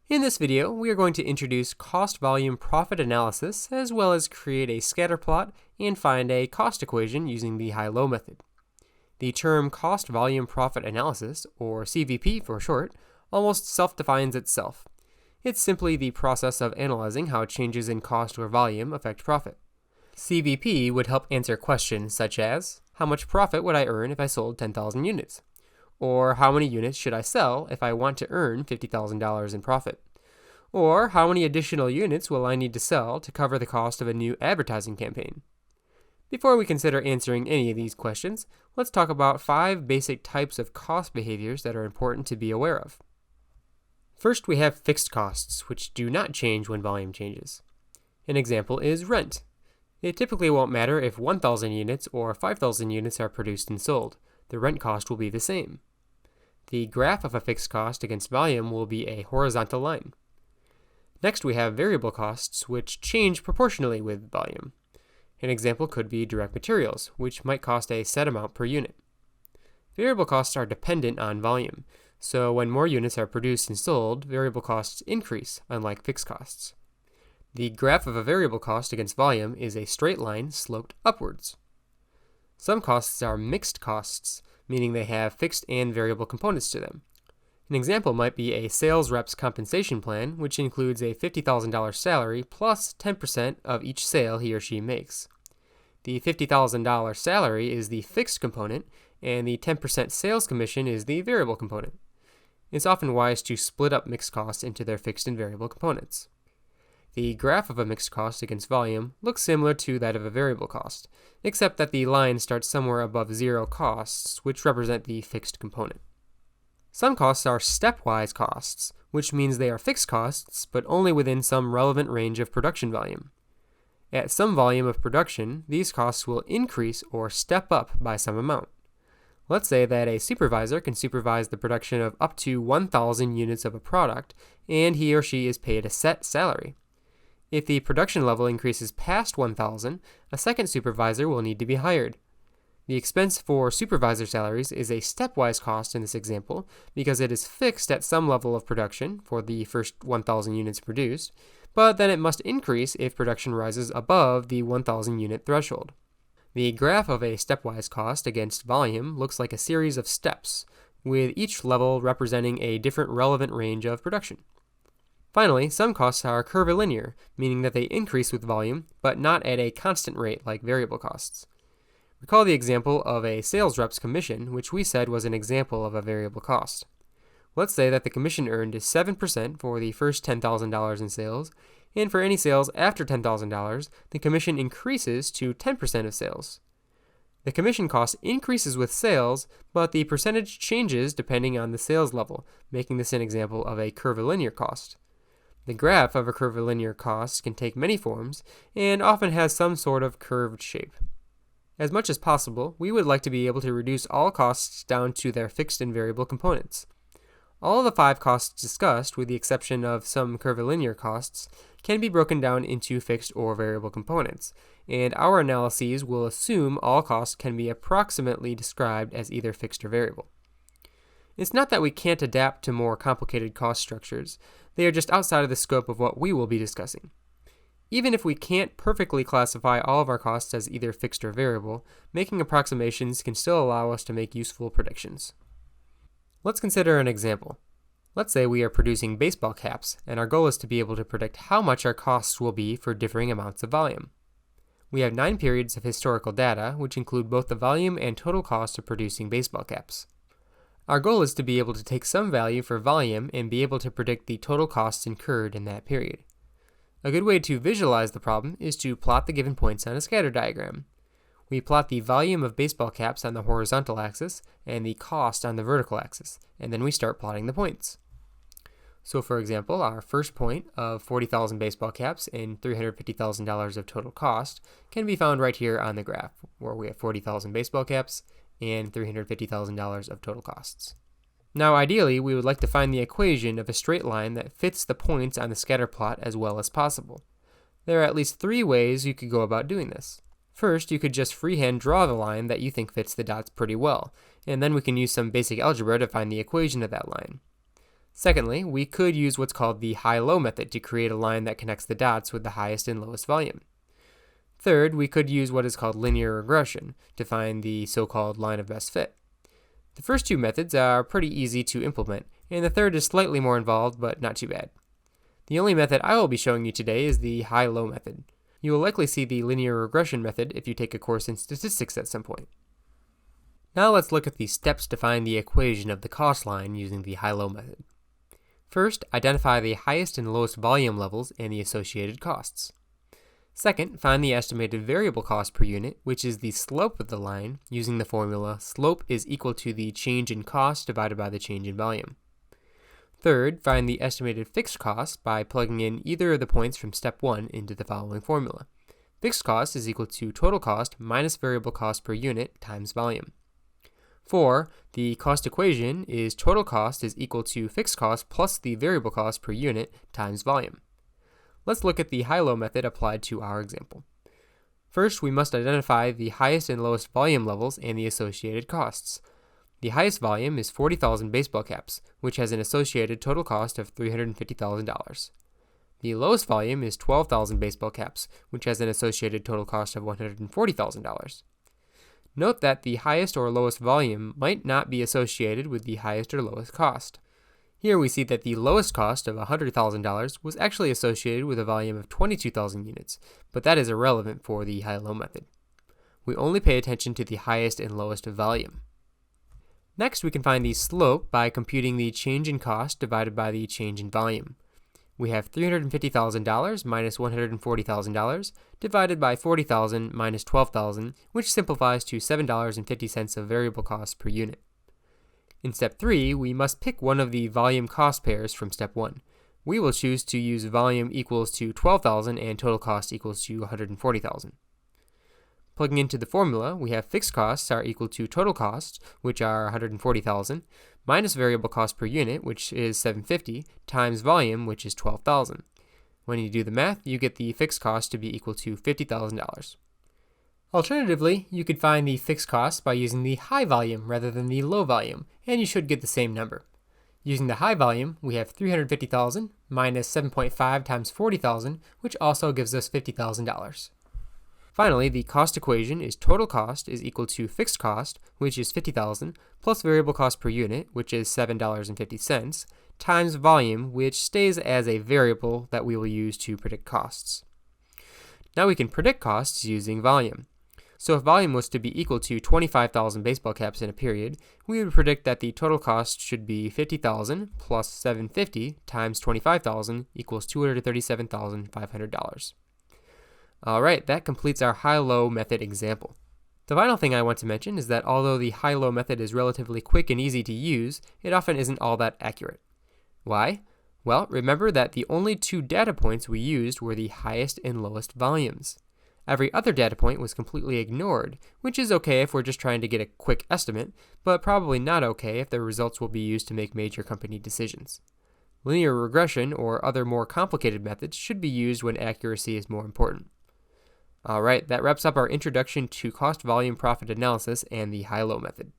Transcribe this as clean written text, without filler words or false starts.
In this video, we are going to introduce cost-volume profit analysis as well as create a scatter plot and find a cost equation using the high-low method. The term cost-volume profit analysis, or CVP for short, almost self-defines itself. It's simply the process of analyzing how changes in cost or volume affect profit. CVP would help answer questions such as, how much profit would I earn if I sold 10,000 units? Or how many units should I sell if I want to earn $50,000 in profit? Or how many additional units will I need to sell to cover the cost of a new advertising campaign? Before we consider answering any of these questions, let's talk about 5 basic types of cost behaviors that are important to be aware of. First, we have fixed costs, which do not change when volume changes. An example is rent. It typically won't matter if 1,000 units or 5,000 units are produced and sold. The rent cost will be the same. The graph of a fixed cost against volume will be a horizontal line. Next, we have variable costs, which change proportionally with volume. An example could be direct materials, which might cost a set amount per unit. Variable costs are dependent on volume, so when more units are produced and sold, variable costs increase, unlike fixed costs. The graph of a variable cost against volume is a straight line sloped upwards. Some costs are mixed costs, meaning they have fixed and variable components to them. An example might be a sales rep's compensation plan, which includes a $50,000 salary plus 10% of each sale he or she makes. The $50,000 salary is the fixed component, and the 10% sales commission is the variable component. It's often wise to split up mixed costs into their fixed and variable components. The graph of a mixed cost against volume looks similar to that of a variable cost, except that the line starts somewhere above zero costs, which represent the fixed component. Some costs are stepwise costs, which means they are fixed costs, but only within some relevant range of production volume. At some volume of production, these costs will increase or step up by some amount. Let's say that a supervisor can supervise the production of up to 1,000 units of a product, and he or she is paid a set salary. If the production level increases past 1,000, a second supervisor will need to be hired. The expense for supervisor salaries is a stepwise cost in this example because it is fixed at some level of production for the first 1,000 units produced, but then it must increase if production rises above the 1,000 unit threshold. The graph of a stepwise cost against volume looks like a series of steps, with each level representing a different relevant range of production. Finally, some costs are curvilinear, meaning that they increase with volume, but not at a constant rate like variable costs. Recall the example of a sales rep's commission, which we said was an example of a variable cost. Let's say that the commission earned is 7% for the first $10,000 in sales, and for any sales after $10,000, the commission increases to 10% of sales. The commission cost increases with sales, but the percentage changes depending on the sales level, making this an example of a curvilinear cost. The graph of a curvilinear cost can take many forms and often has some sort of curved shape. As much as possible, we would like to be able to reduce all costs down to their fixed and variable components. All of the 5 costs discussed, with the exception of some curvilinear costs, can be broken down into fixed or variable components, and our analyses will assume all costs can be approximately described as either fixed or variable. It's not that we can't adapt to more complicated cost structures, they are just outside of the scope of what we will be discussing. Even if we can't perfectly classify all of our costs as either fixed or variable, making approximations can still allow us to make useful predictions. Let's consider an example. Let's say we are producing baseball caps, and our goal is to be able to predict how much our costs will be for differing amounts of volume. We have 9 periods of historical data, which include both the volume and total cost of producing baseball caps. Our goal is to be able to take some value for volume and be able to predict the total costs incurred in that period. A good way to visualize the problem is to plot the given points on a scatter diagram. We plot the volume of baseball caps on the horizontal axis and the cost on the vertical axis, and then we start plotting the points. So for example, our first point of 40,000 baseball caps and $350,000 of total cost can be found right here on the graph, where we have 40,000 baseball caps and $350,000 of total costs. Now ideally, we would like to find the equation of a straight line that fits the points on the scatter plot as well as possible. There are at least 3 ways you could go about doing this. First, you could just freehand draw the line that you think fits the dots pretty well, and then we can use some basic algebra to find the equation of that line. Secondly, we could use what's called the high-low method to create a line that connects the dots with the highest and lowest volume. Third, we could use what is called linear regression to find the so-called line of best fit. The first two methods are pretty easy to implement, and the third is slightly more involved, but not too bad. The only method I will be showing you today is the high-low method. You will likely see the linear regression method if you take a course in statistics at some point. Now let's look at the steps to find the equation of the cost line using the high-low method. First, identify the highest and lowest volume levels and the associated costs. Second, find the estimated variable cost per unit, which is the slope of the line, using the formula slope is equal to the change in cost divided by the change in volume. Third, find the estimated fixed cost by plugging in either of the points from step 1 into the following formula. Fixed cost is equal to total cost minus variable cost per unit times volume. 4. The cost equation is total cost is equal to fixed cost plus the variable cost per unit times volume. Let's look at the high-low method applied to our example. First, we must identify the highest and lowest volume levels and the associated costs. The highest volume is 40,000 baseball caps, which has an associated total cost of $350,000. The lowest volume is 12,000 baseball caps, which has an associated total cost of $140,000. Note that the highest or lowest volume might not be associated with the highest or lowest cost. Here we see that the lowest cost of $100,000 was actually associated with a volume of 22,000 units, but that is irrelevant for the high-low method. We only pay attention to the highest and lowest volume. Next, we can find the slope by computing the change in cost divided by the change in volume. We have $350,000 minus $140,000 divided by $40,000 minus $12,000, which simplifies to $7.50 of variable cost per unit. In step 3, we must pick one of the volume cost pairs from step 1. We will choose to use volume equals to 12,000 and total cost equals to 140,000. Plugging into the formula, we have fixed costs are equal to total costs, which are 140,000, minus variable cost per unit, which is 750, times volume, which is 12,000. When you do the math, you get the fixed cost to be equal to $50,000. Alternatively, you could find the fixed cost by using the high volume rather than the low volume, and you should get the same number. Using the high volume, we have 350,000 minus 7.5 times 40,000, which also gives us $50,000. Finally, the cost equation is total cost is equal to fixed cost, which is 50,000, plus variable cost per unit, which is $7.50, times volume, which stays as a variable that we will use to predict costs. Now we can predict costs using volume. So if volume was to be equal to 25,000 baseball caps in a period, we would predict that the total cost should be 50,000 plus 750 times 25,000 equals $237,500. Alright, that completes our high-low method example. The final thing I want to mention is that although the high-low method is relatively quick and easy to use, it often isn't all that accurate. Why? Well, remember that the only two data points we used were the highest and lowest volumes. Every other data point was completely ignored, which is okay if we're just trying to get a quick estimate, but probably not okay if the results will be used to make major company decisions. Linear regression or other more complicated methods should be used when accuracy is more important. Alright, that wraps up our introduction to cost volume profit analysis and the high-low method.